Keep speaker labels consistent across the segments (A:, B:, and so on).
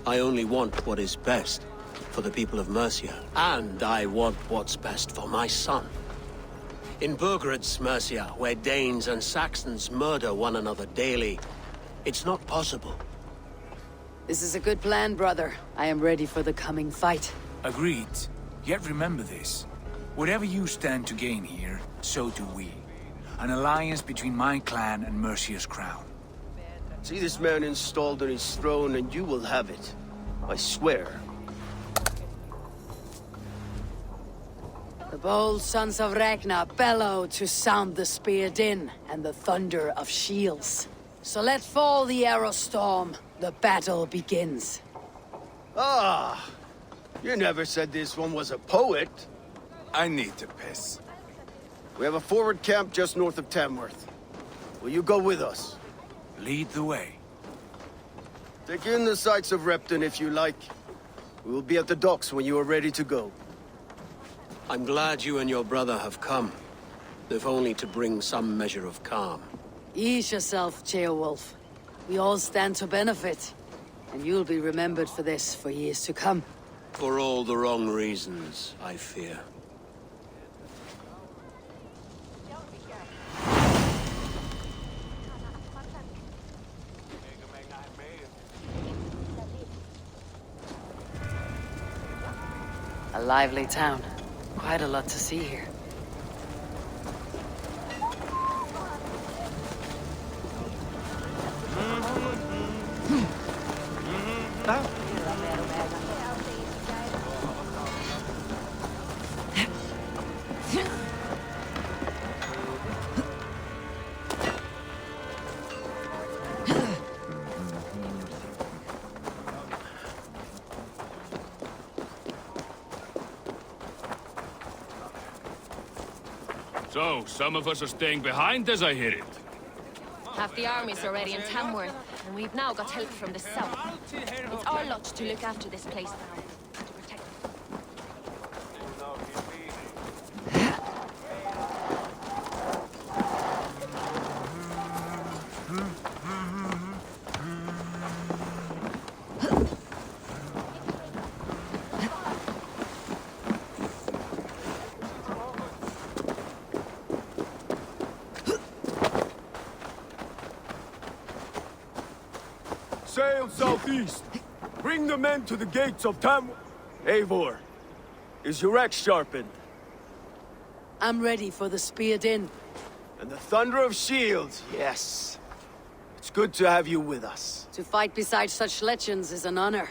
A: I only want what is best for the people of Mercia. And I want what's best for my son. In Burgred's Mercia, where Danes and Saxons murder one another daily, it's not possible.
B: This is a good plan, brother. I am ready for the coming fight.
C: Agreed. Yet remember this. Whatever you stand to gain here, so do we. An alliance between my clan and Mercia's crown.
D: See this man installed on his throne and you will have it. I swear.
B: The bold sons of Ragnar bellow to sound the spear din and the thunder of shields. So let fall the arrow storm. The battle begins.
D: Ah! You never said this one was a poet.
E: I need to piss.
D: We have a forward camp just north of Tamworth. Will you go with us?
C: Lead the way.
D: Take in the sights of Repton if you like. We will be at the docks when you are ready to go.
A: I'm glad you and your brother have come, if only to bring some measure of calm.
B: Ease yourself, Ceolwulf. We all stand to benefit, and you'll be remembered for this for years to come.
A: For all the wrong reasons, I fear.
B: A lively town. Quite a lot to see here.
F: So, some of us are staying behind as I hear it.
G: Half the army's already in Tamworth, and we've now got help from the south. It's our lot to look after this place now, and to protect it.
D: Sail southeast. Bring the men to the gates of Tamworth. Eivor, is your axe sharpened?
B: I'm ready for the spear din.
D: And the thunder of shields, yes. It's good to have you with us.
B: To fight beside such legends is an honor.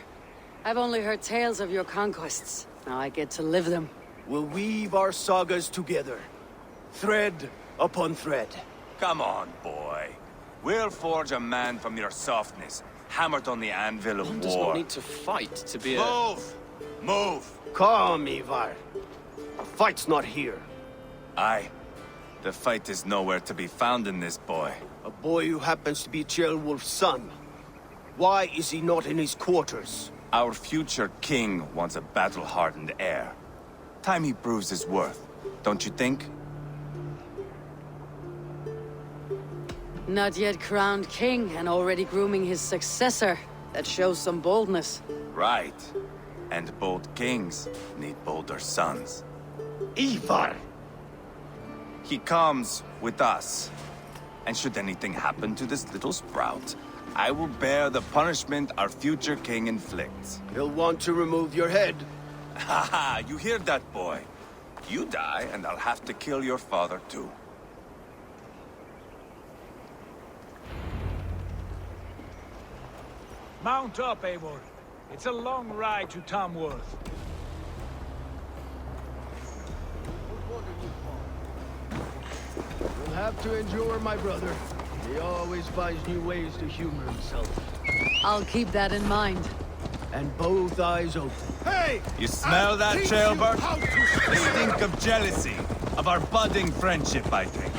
B: I've only heard tales of your conquests. Now I get to live them.
D: We'll weave our sagas together. Thread upon thread.
E: Come on, boy. We'll forge a man from your softness, hammered on the anvil of
H: One
E: war.
H: does not need to fight to be a...
E: Move! Move!
D: Calm, Ivar. The fight's not here.
E: Aye. The fight is nowhere to be found in this boy.
D: A boy who happens to be Ceolwulf's son. Why is he not in his quarters?
E: Our future king wants a battle-hardened heir. Time he proves his worth, don't you think?
B: Not yet crowned king and already grooming his successor. That shows some boldness.
E: Right. And bold kings need bolder sons.
D: Ivar!
E: He comes with us. And should anything happen to this little sprout, I will bear the punishment our future king inflicts.
D: He'll want to remove your head.
E: Haha, you hear that, boy? You die, and I'll have to kill your father, too.
C: Mount up, Eivor. It's a long ride to Tamworth.
D: You'll have to endure, my brother. He always finds new ways to humor himself.
B: I'll keep that in mind.
D: And both eyes open.
E: Hey! You smell that, Ceolbert? The stink of jealousy, of our budding friendship, I think.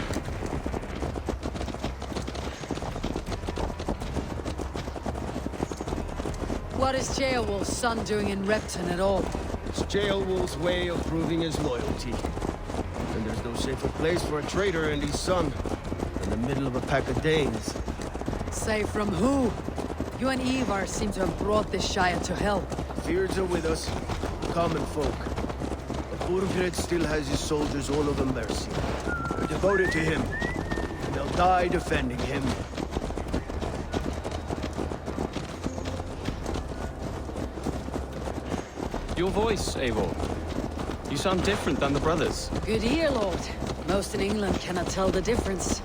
B: What is Ceolwulf's son doing in Repton at all?
D: It's Ceolwulf's way of proving his loyalty. And there's no safer place for a traitor and his son than the middle of a pack of Danes.
B: Safe from who? You and Ivar seem to have brought this Shire to hell.
D: Fears are with us, common folk. But Burgred still has his soldiers all over Mercia. They're devoted to him, and they'll die defending him.
H: Your voice, Eivor. You sound different than the brothers.
B: Good ear, Lord. Most in England cannot tell the difference.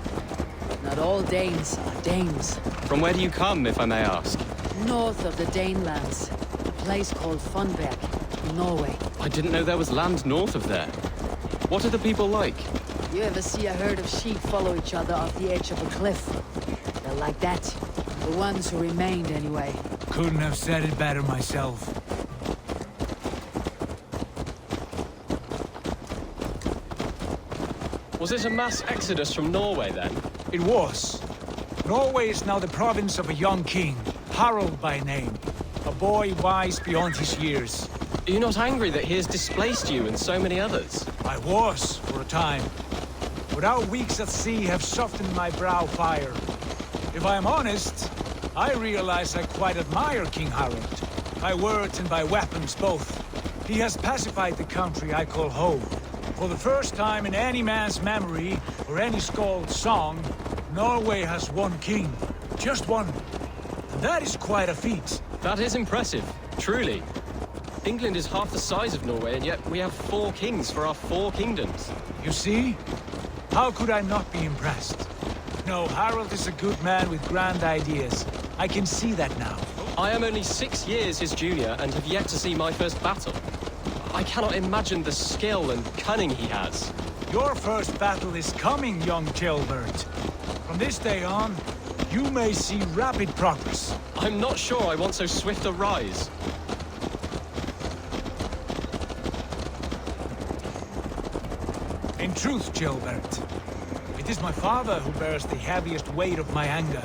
B: Not all Danes are Danes.
H: From where do you come, if I may ask?
B: North of the Danelands, a place called Funberg, Norway.
H: I didn't know there was land north of there. What are the people like?
B: You ever see a herd of sheep follow each other off the edge of a cliff? They're like that. The ones who remained, anyway.
C: Couldn't have said it better myself.
H: Was it a mass exodus from Norway, then?
C: It was. Norway is now the province of a young king, Harald by name. A boy wise beyond his years.
H: Are you not angry that he has displaced you and so many others?
C: I was, for a time. But our weeks at sea have softened my brow fire. If I am honest, I realize I quite admire King Harald. By words and by weapons both. He has pacified the country I call home. For the first time in any man's memory, or any skald's song, Norway has one king. Just one. And that is quite a feat.
H: That is impressive, truly. England is half the size of Norway, and yet we have 4 kings for our 4 kingdoms.
C: You see? How could I not be impressed? No, Harald is a good man with grand ideas. I can see that now.
H: I am only 6 years his junior and have yet to see my first battle. I cannot imagine the skill and cunning he has.
C: Your first battle is coming, young Kjellbert. From this day on, you may see rapid progress.
H: I'm not sure I want so swift a rise.
C: In truth, Kjellbert, it is my father who bears the heaviest weight of my anger,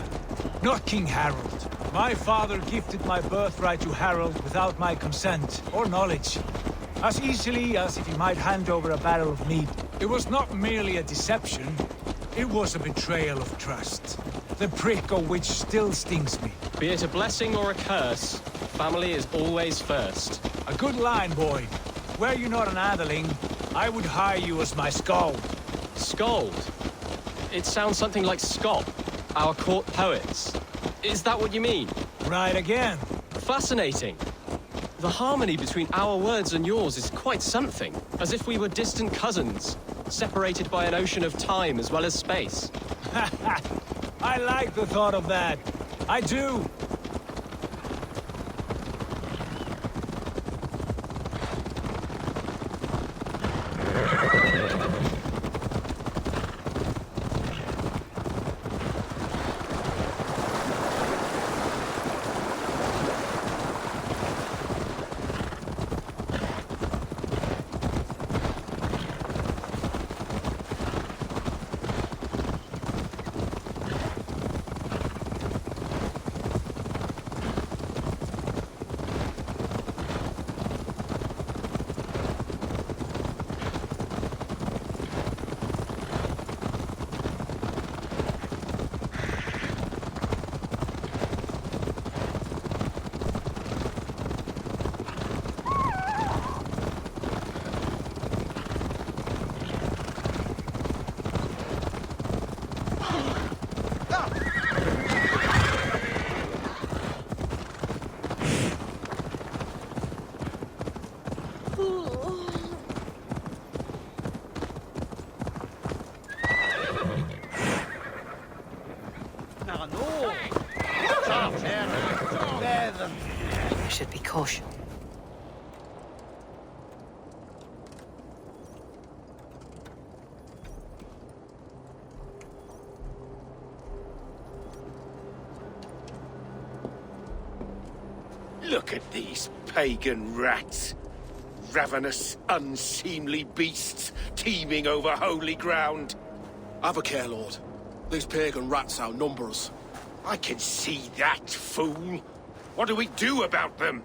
C: not King Harald. My father gifted my birthright to Harald without my consent or knowledge. As easily as if he might hand over a barrel of meat. It was not merely a deception, it was a betrayal of trust. The prick of which still stings me.
H: Be it a blessing or a curse, family is always first.
C: A good line, boy. Were you not an atheling, I would hire you as my skald.
H: Skald? It sounds something like Scott, our court poets. Is that what you mean?
C: Right again.
H: Fascinating. The harmony between our words and yours is quite something. As if we were distant cousins, separated by an ocean of time as well as space.
C: I like the thought of that. I do.
B: You should be cautious.
I: Look at these pagan rats. Ravenous, unseemly beasts teeming over holy ground.
J: Have a care, Lord. These pagan rats outnumber us.
I: I can see that, fool. What do we do about them?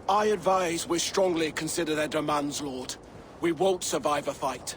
J: I advise we strongly consider their demands, Lord. We won't survive a fight.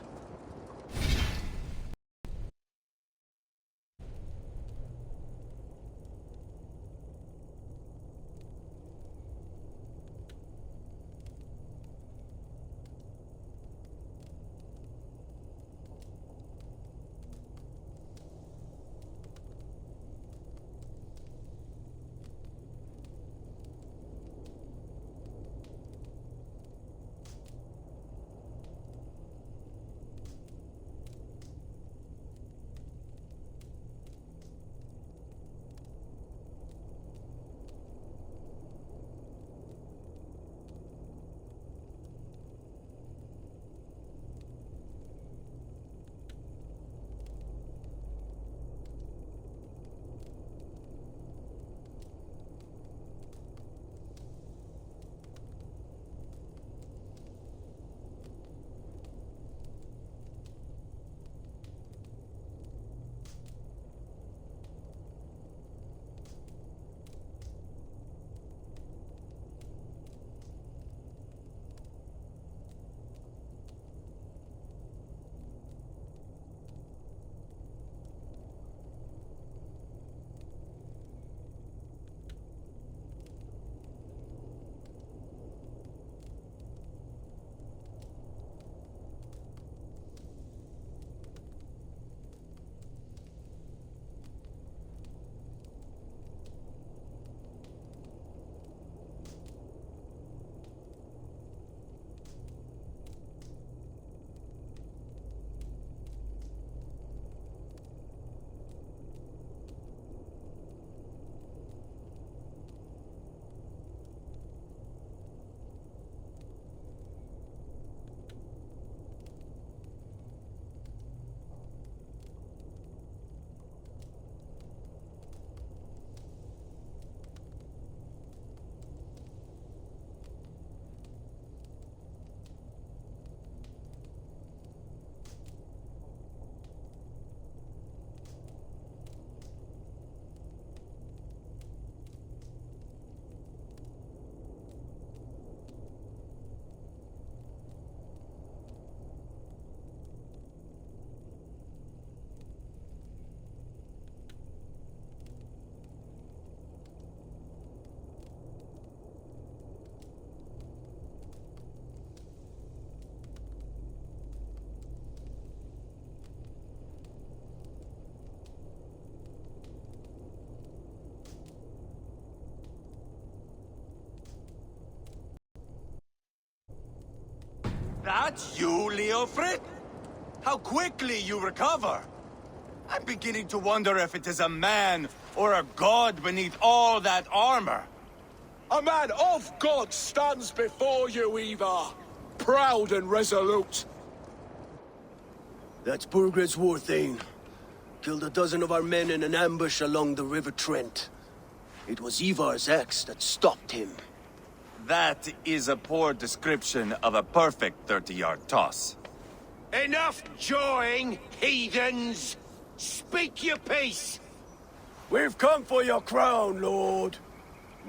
E: That you, Leofrid? How quickly you recover! I'm beginning to wonder if it is a man or a god beneath all that armor.
J: A man of God stands before you, Ivar. Proud and resolute.
D: That's Burgred's war thane. Killed a dozen of our men in an ambush along the River Trent. It was Ivar's axe that stopped him.
E: That is a poor description of a perfect 30-yard toss.
I: Enough jawing, heathens! Speak your piece!
D: We've come for your crown, Lord.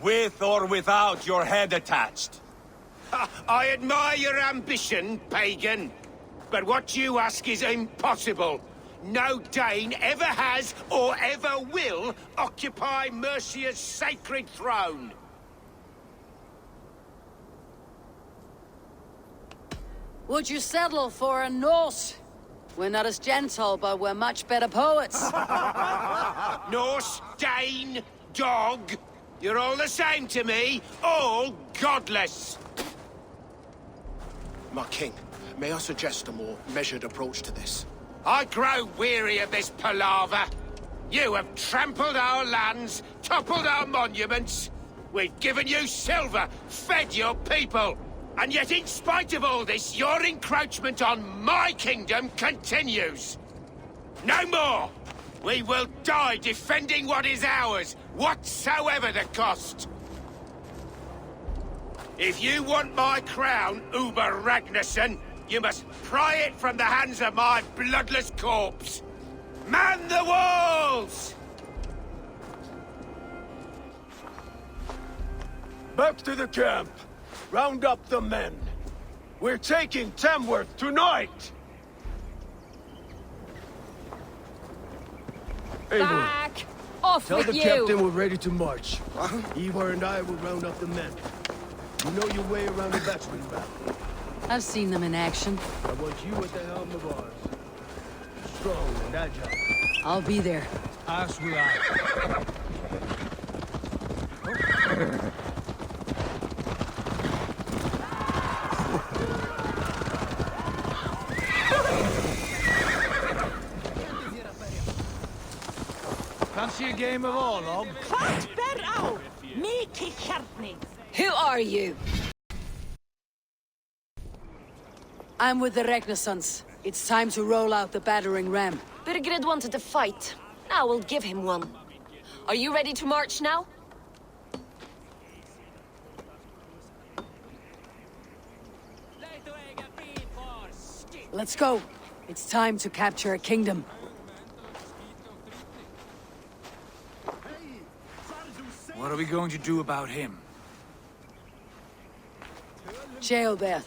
E: With or without your head attached.
I: I admire your ambition, pagan. But what you ask is impossible. No Dane ever has or ever will occupy Mercia's sacred throne.
B: Would you settle for a Norse? We're not as gentle, but we're much better poets.
I: Norse, Dane, dog. You're all the same to me. All godless.
J: My king, may I suggest a more measured approach to this?
I: I grow weary of this palaver. You have trampled our lands, toppled our monuments. We've given you silver, fed your people. And yet, in spite of all this, your encroachment on my kingdom continues. No more! We will die defending what is ours, whatsoever the cost. If you want my crown, Uber Ragnarsson, you must pry it from the hands of my bloodless corpse. Man the walls!
D: Back to the camp. Round up the men. We're taking Tamworth tonight! Eivor,
G: Back! Off
D: tell
G: with
D: the
G: you!
D: captain we're ready to march. Ivar and I will round up the men. You know your way around the battering ram.
B: I've seen them in action.
D: I want you at the helm of ours. Strong and agile.
B: I'll be there.
C: As will I. Fancy a game of Orlog?
G: Who are you?
B: I'm with the Ragnarsons. It's time to roll out the battering ram.
G: Burgred wanted to fight. Now we'll give him one. Are you ready to march now?
B: Let's go. It's time to capture a kingdom.
C: What are we going to do about him?
B: Ceolbert.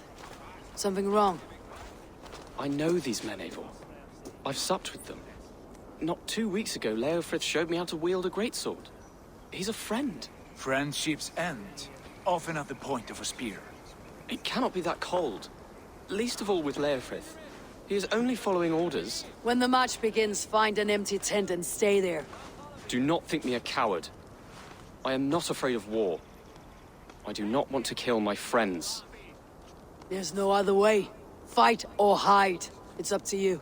B: Something wrong.
K: I know these men, Eivor. I've supped with them. Not 2 weeks ago, Leofrith showed me how to wield a greatsword. He's a friend.
C: Friendships end, often at the point of a spear.
K: It cannot be that cold. Least of all with Leofrith. He is only following orders.
B: When the march begins, find an empty tent and stay there.
K: Do not think me a coward. I am not afraid of war. I do not want to kill my friends.
B: There's no other way. Fight or hide. It's up to you.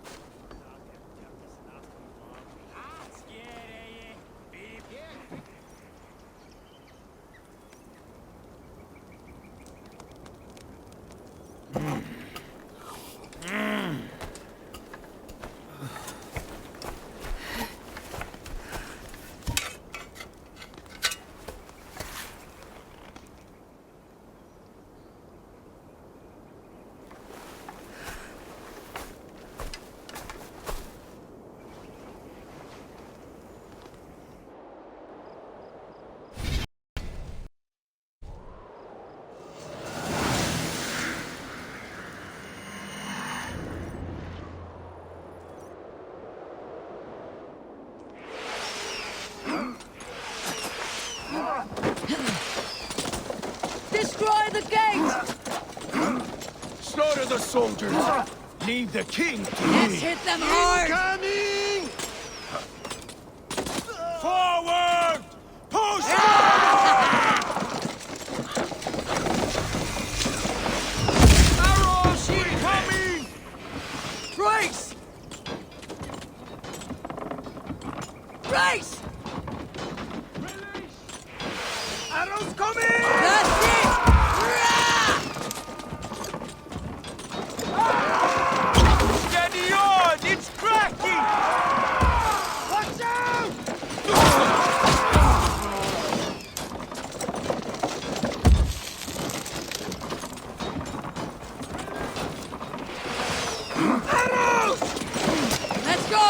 B: Destroy the gate!
D: Slaughter the soldiers! Leave the king to
B: Let's
D: me!
B: hit them hard!
I: Coming!
E: Forward! Push!
C: Arrows incoming!
B: Race!
I: Arrows coming!
B: That's it! Rah!
I: Steady on! It's cracking! Watch out! Arrows!
B: Let's go!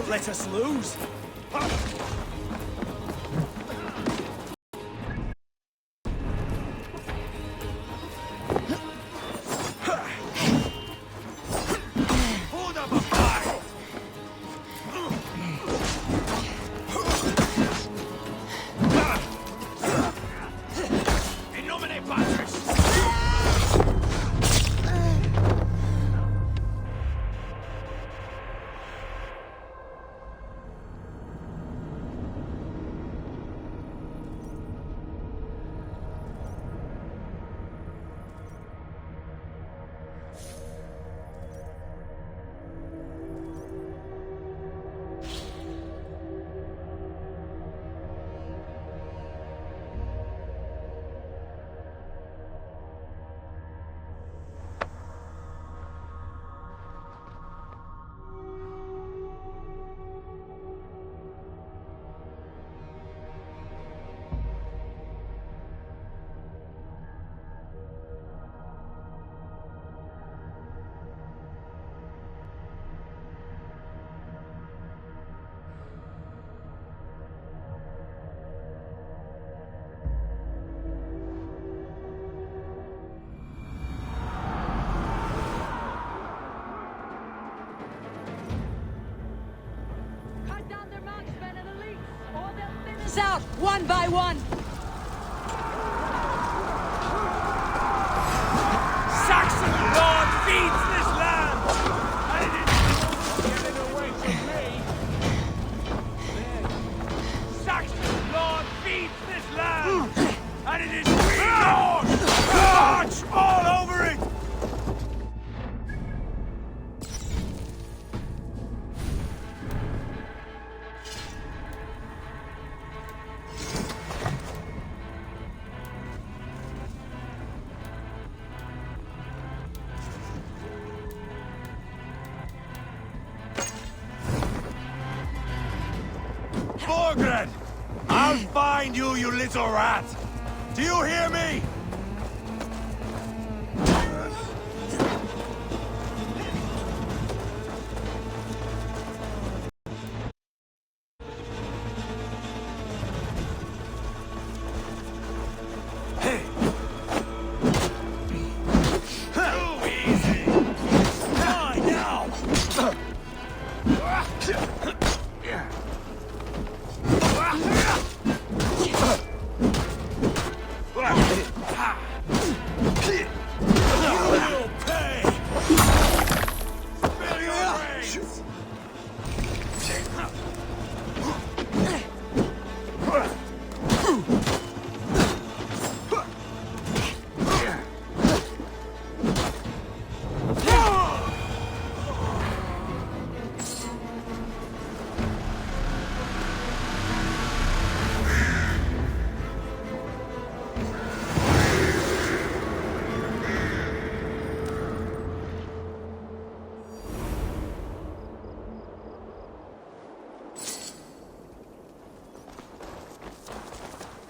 D: Don't let us lose!
B: Out one by one.
C: Saxon Lord feeds this land! And it is getting away from me! Saxon Lord feeds this land! And it is yours! March all over it!
E: Borgred! I'll find you, you little rat! Do you hear me?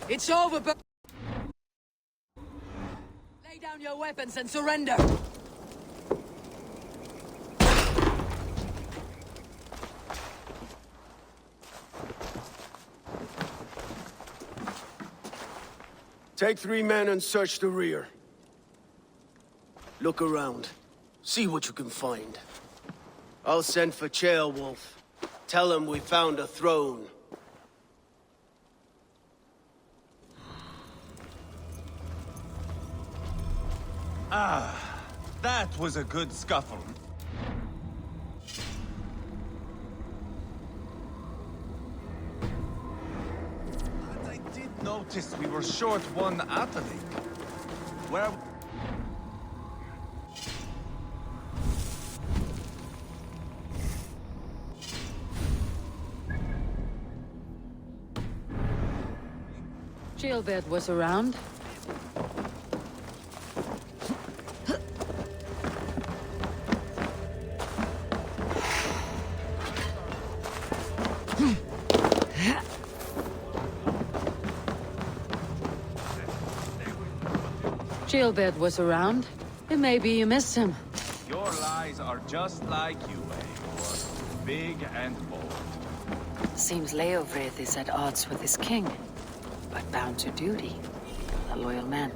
B: It's over, but lay down your weapons and surrender.
D: Take 3 men and search the rear. Look around. See what you can find. I'll send for Ceolwulf. Tell him we found a throne.
E: Ah, that was a good scuffle. But I did notice we were short one athlete. Where...
B: Ceolbert was around. Ceolbert was around. It may be you missed him.
E: Your lies are just like you, Eivor. Big and bold.
B: Seems Leofrith is at odds with his king, but bound to duty. A loyal man.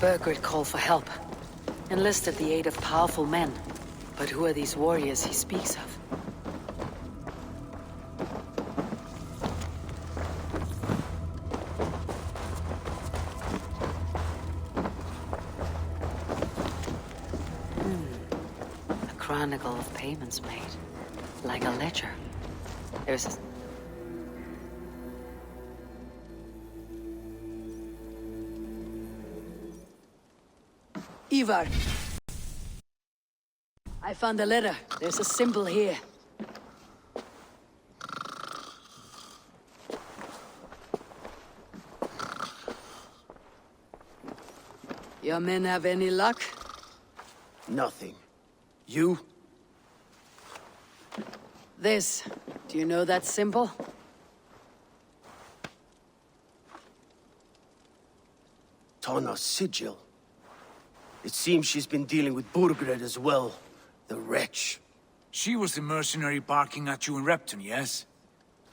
B: Burgred called for help. Enlisted the aid of powerful men. But who are these warriors he speaks of? A chronicle of payments made. Like a ledger. There's a... Ivar. I found a letter. There's a symbol here. Your men have any luck?
D: Nothing. You?
B: This. Do you know that symbol?
D: Tana's sigil. It seems she's been dealing with Burgred as well. The wretch.
C: She was the mercenary barking at you in Repton, yes?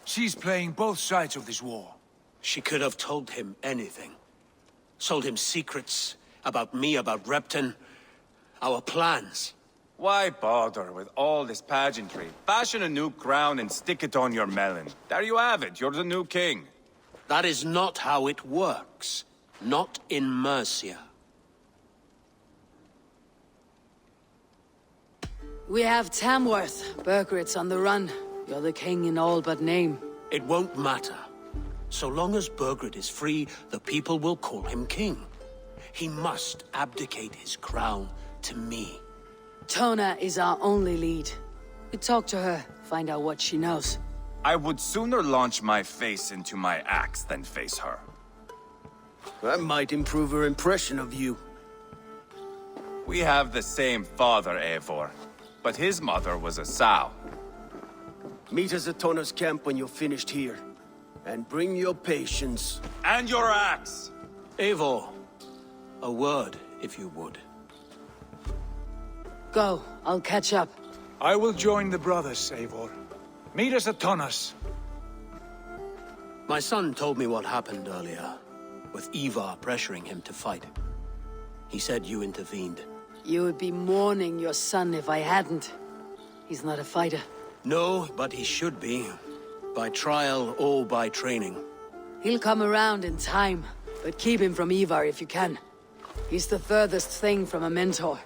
C: She's playing both sides of this war.
A: She could have told him anything. Sold him secrets about me, about Repton, our plans.
E: Why bother with all this pageantry? Fashion a new crown and stick it on your melon. There you have it, you're the new king.
A: That is not how it works. Not in Mercia.
B: We have Tamworth. Burgred's on the run. You're the king in all but name.
A: It won't matter. So long as Burgred is free, the people will call him king. He must abdicate his crown to me.
B: Tona is our only lead. We talk to her, find out what she knows.
E: I would sooner launch my face into my axe than face her.
D: That might improve her impression of you.
E: We have the same father, Eivor. But his mother was a sow.
D: Meet us at Tana's camp when you're finished here. And bring your patience.
E: And your axe!
A: Eivor, a word, if you would.
B: Go, I'll catch up.
C: I will join the brothers, Eivor. Meet us at Tonas.
A: My son told me what happened earlier, with Ivar pressuring him to fight. He said you intervened.
B: You would be mourning your son if I hadn't. He's not a fighter.
A: No, but he should be. By trial or by training.
B: He'll come around in time, but keep him from Ivar if you can. He's the furthest thing from a mentor.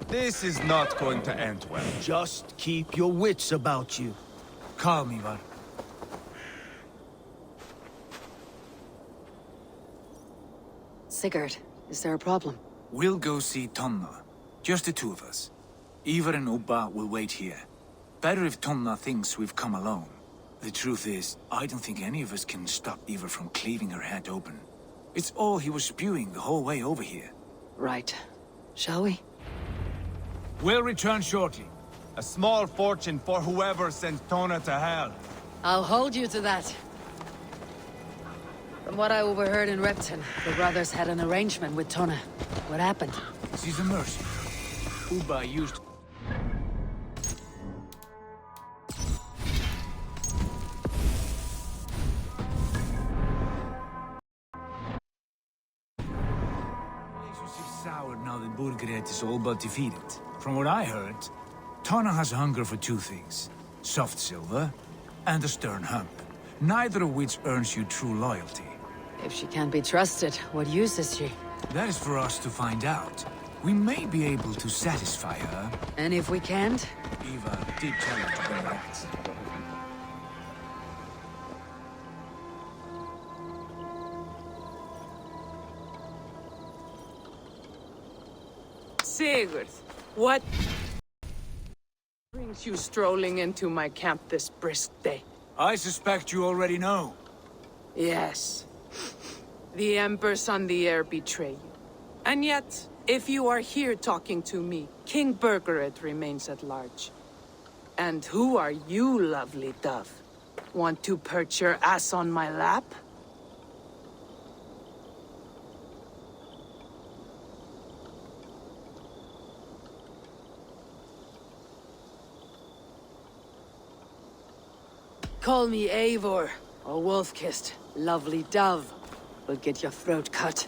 E: This is not going to end well.
D: Just keep your wits about you.
C: Calm, Ivar.
B: Sigurd, is there a problem?
C: We'll go see Tonna. Just the two of us. Ivar and Ubba will wait here. Better if Tonna thinks we've come alone. The truth is, I don't think any of us can stop Ivar from cleaving her head open. It's all he was spewing the whole way over here.
B: Right. Shall we?
C: We'll return shortly.
E: A small fortune for whoever sends Tona to hell.
B: I'll hold you to that. From what I overheard in Repton, the brothers had an arrangement with Tonna. What happened?
C: She's a mercy. Ubba used... Relationship's soured now that Burgred is all but defeated. From what I heard, Tonna has hunger for two things. Soft silver and a stern hump. Neither of which earns you true loyalty.
B: If she can't be trusted, what use is she?
C: That is for us to find out. We may be able to satisfy her.
B: And if we can't?
C: Ivar did tell her to bring that.
L: Sigurd, what brings you strolling into my camp this brisk day?
C: I suspect you already know.
L: Yes. The Embers on the air betray you. And yet, if you are here talking to me, King Burgred remains at large. And who are you, lovely dove? Want to perch your ass on my lap?
B: Call me Eivor, or Wolf-Kissed, lovely dove. Will get your throat cut.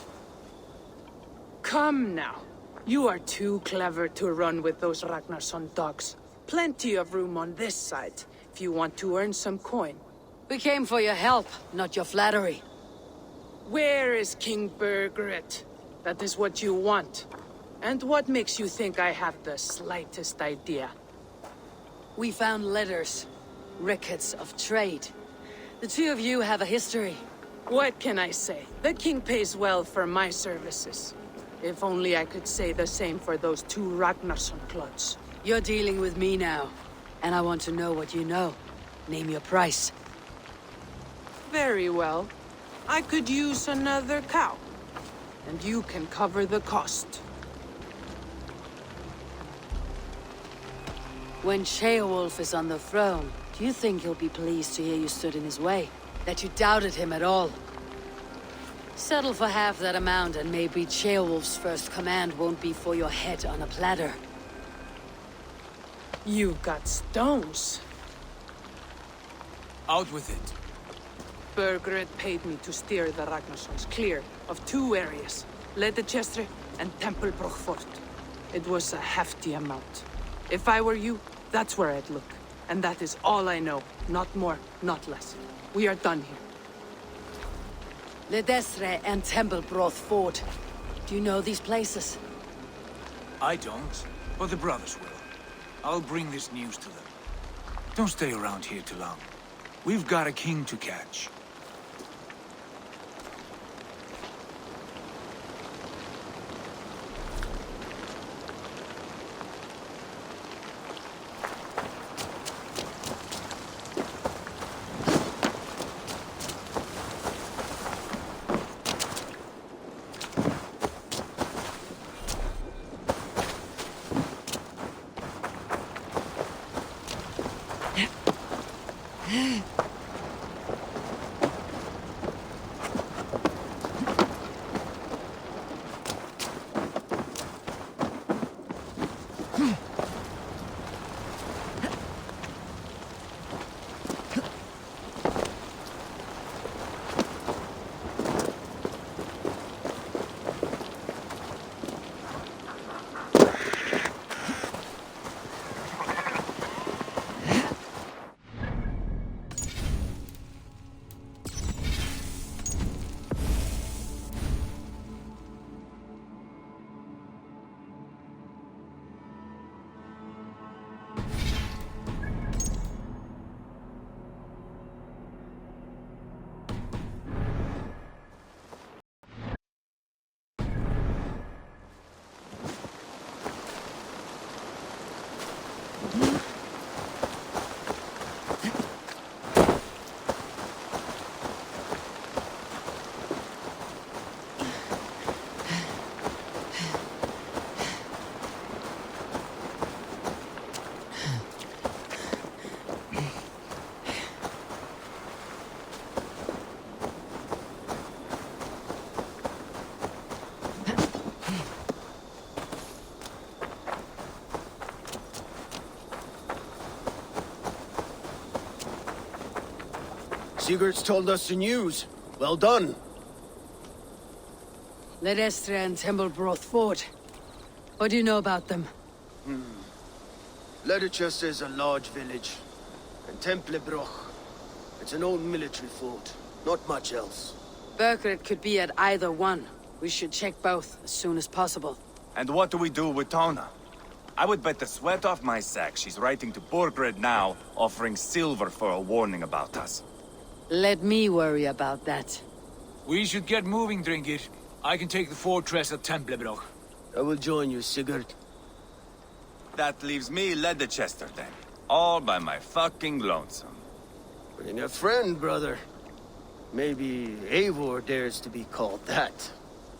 L: Come now. You are too clever to run with those Ragnarsson dogs. Plenty of room on this side, if you want to earn some coin.
B: We came for your help, not your flattery.
L: Where is King Birgit? That is what you want. And what makes you think I have the slightest idea?
B: We found letters, records of trade. The two of you have a history.
L: What can I say? The king pays well for my services. If only I could say the same for those two Ragnarsson clods.
B: You're dealing with me now, and I want to know what you know. Name your price.
L: Very well. I could use another cow. And you can cover the cost.
B: When Ceolwulf is on the throne, do you think he'll be pleased to hear you stood in his way? That you doubted him at all? Settle for half that amount and maybe Ceolwulf's first command won't be for your head on a platter.
L: You've got stones.
C: Out with it.
L: Birgit paid me to steer the Ragnarssons clear of two areas, Leicester and Templebroch Fort. It was a hefty amount. If I were you, that's where I'd look. And that is all I know. Not more, not less. We are done here.
B: Leicester and Templebroch Fort. Do you know these places?
C: I don't, but the brothers will. I'll bring this news to them. Don't stay around here too long. We've got a king to catch.
D: Sigurd's told us the news. Well done.
B: Leicester and Templebroch Fort. What do you know about them?
D: Leicester is a large village. And Templebroch, it's an old military fort. Not much else.
B: Birgit could be at either one. We should check both as soon as possible.
E: And what do we do with Tona? I would bet the sweat off my sack she's writing to Borgred now, offering silver for a warning about us.
B: Let me worry about that.
C: We should get moving, Drinkit. I can take the fortress at Templebroch.
D: I will join you, Sigurd.
E: That leaves me Leicester then. All by my fucking lonesome.
D: Bring a friend, brother. Maybe Eivor dares to be called that.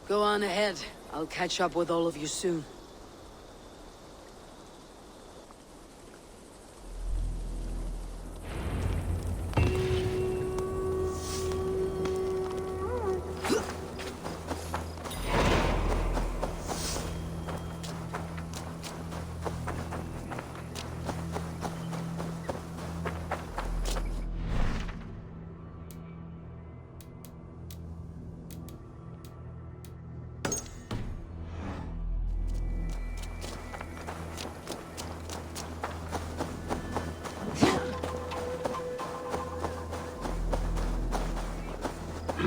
B: Go on ahead. I'll catch up with all of you soon.
M: A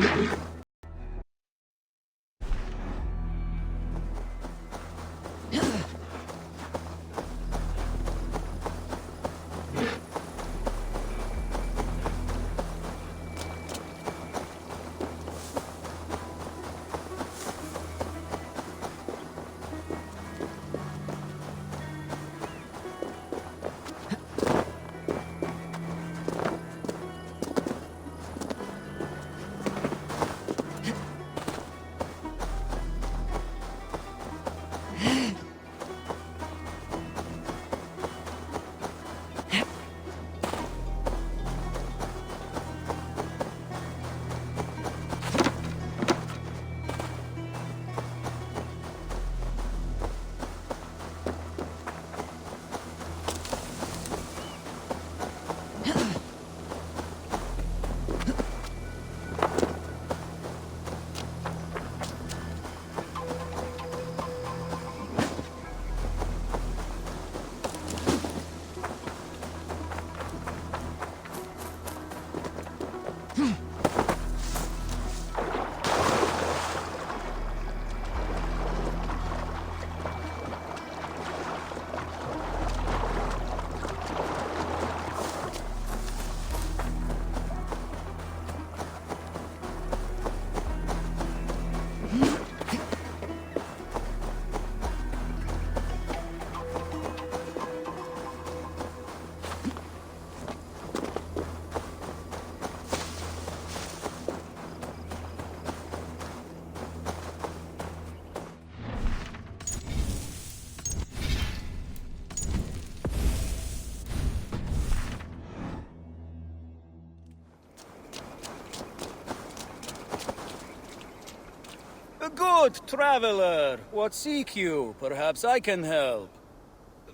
M: good traveler. What seek you? Perhaps I can help.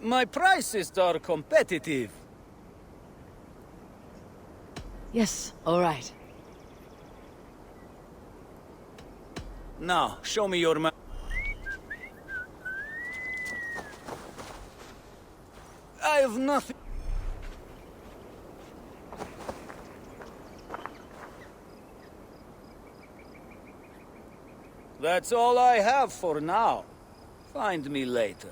M: My prices are competitive.
B: Yes, all right.
M: Now, show me your I have nothing. That's all I have for now. Find me later.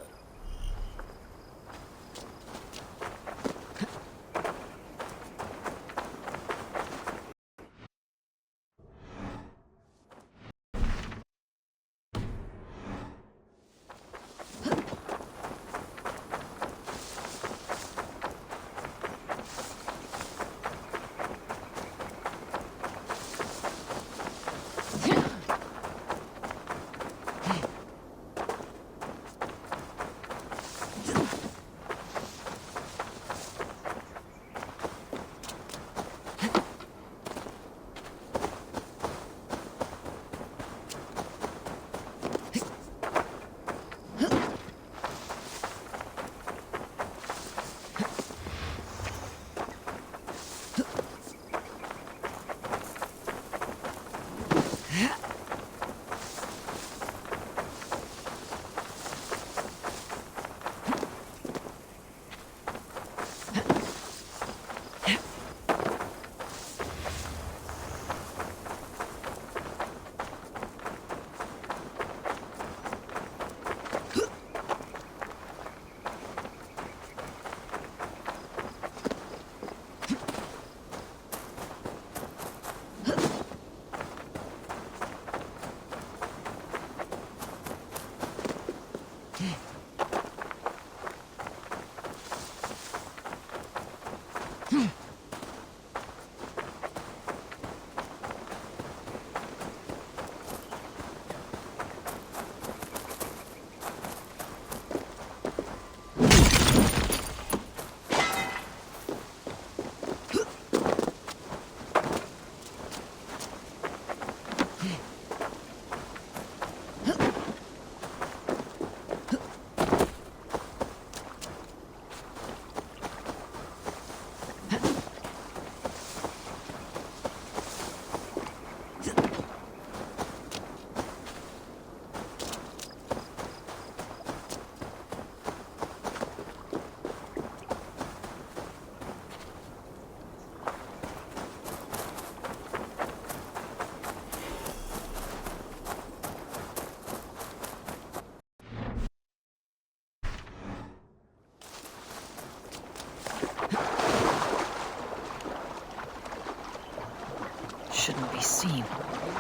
N: be seen.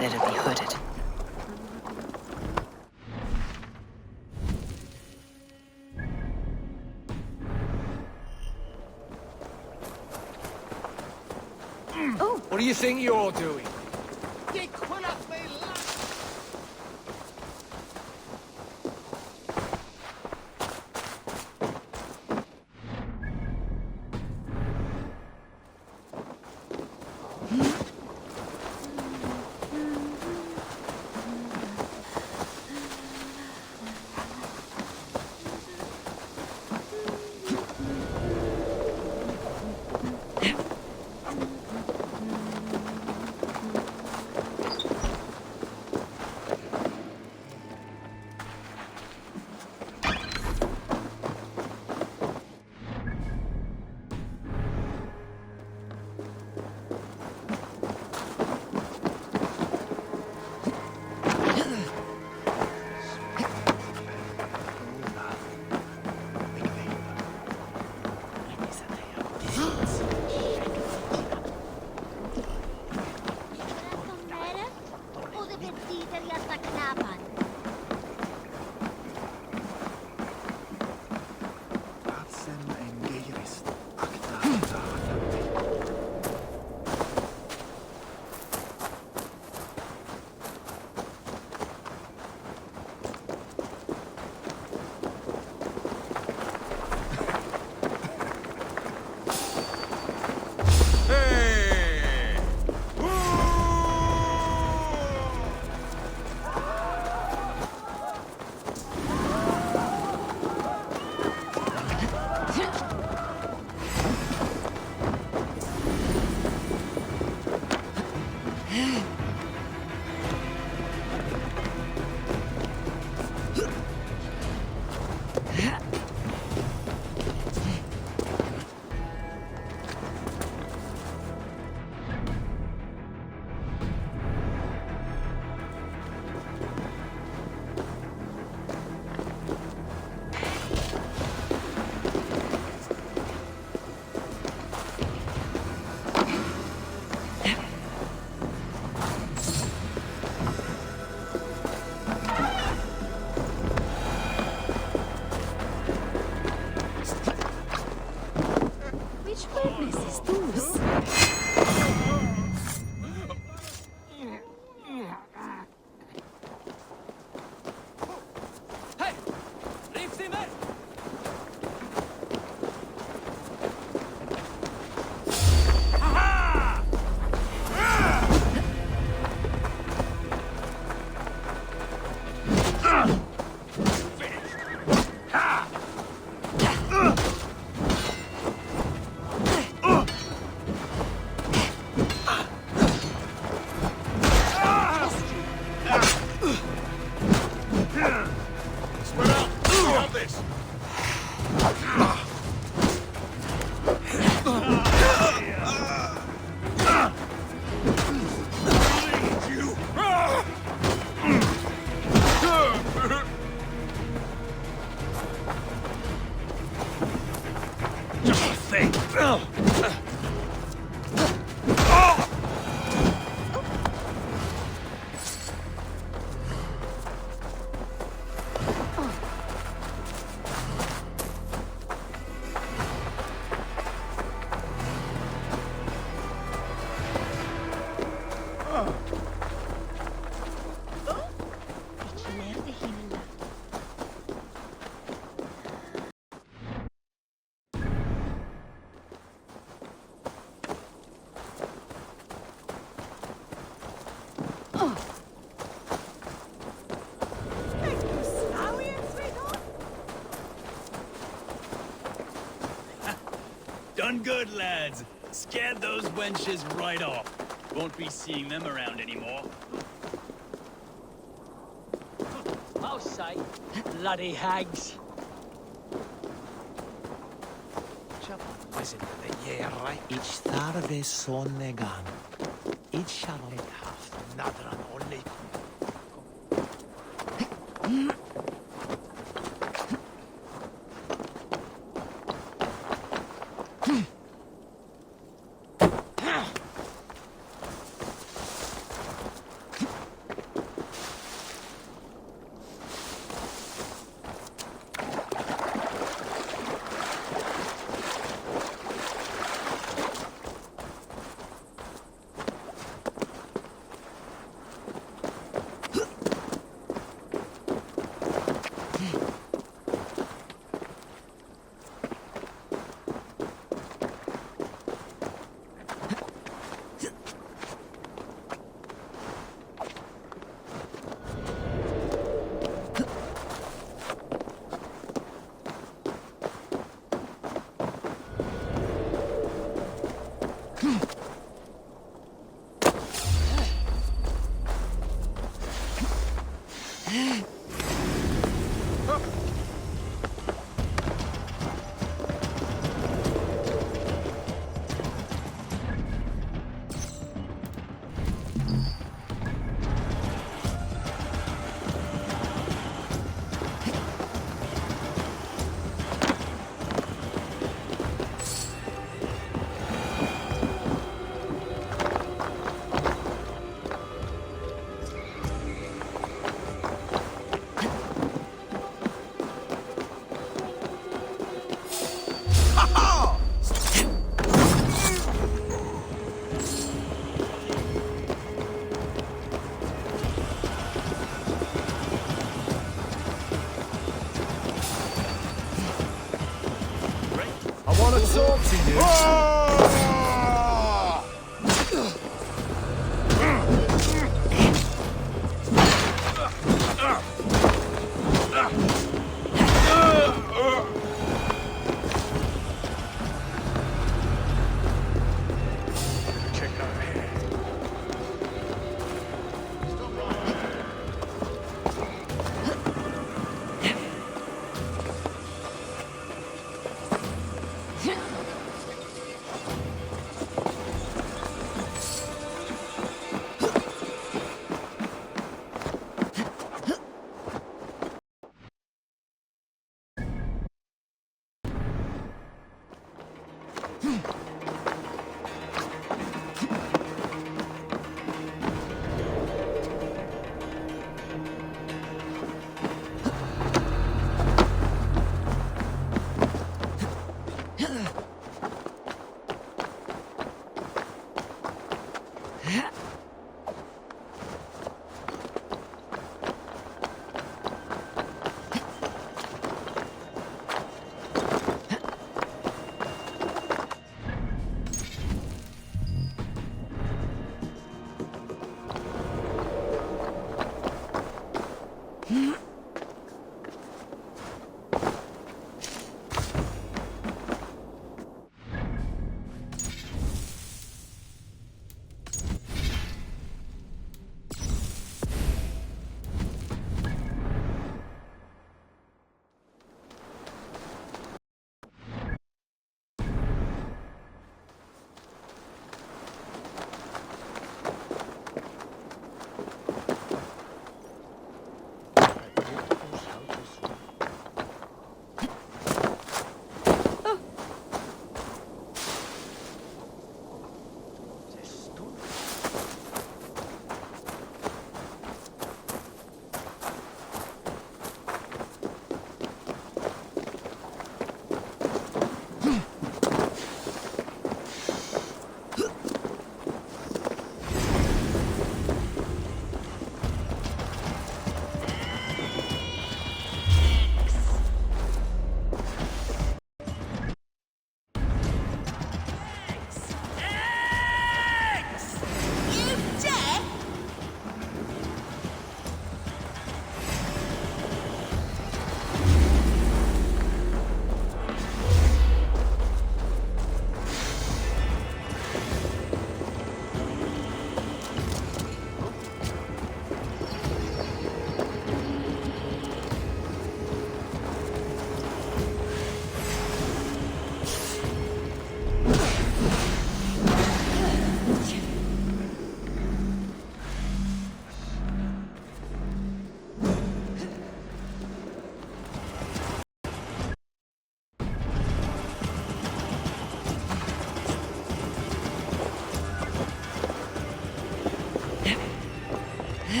N: Let it be hooded.
C: What do you think you're doing?
M: Done good, lads. Scared those wenches right off. Won't be seeing them around anymore.
O: Outside, bloody hags.
P: Ich starve sonnegan. Ich shall haft nadran only.
D: so.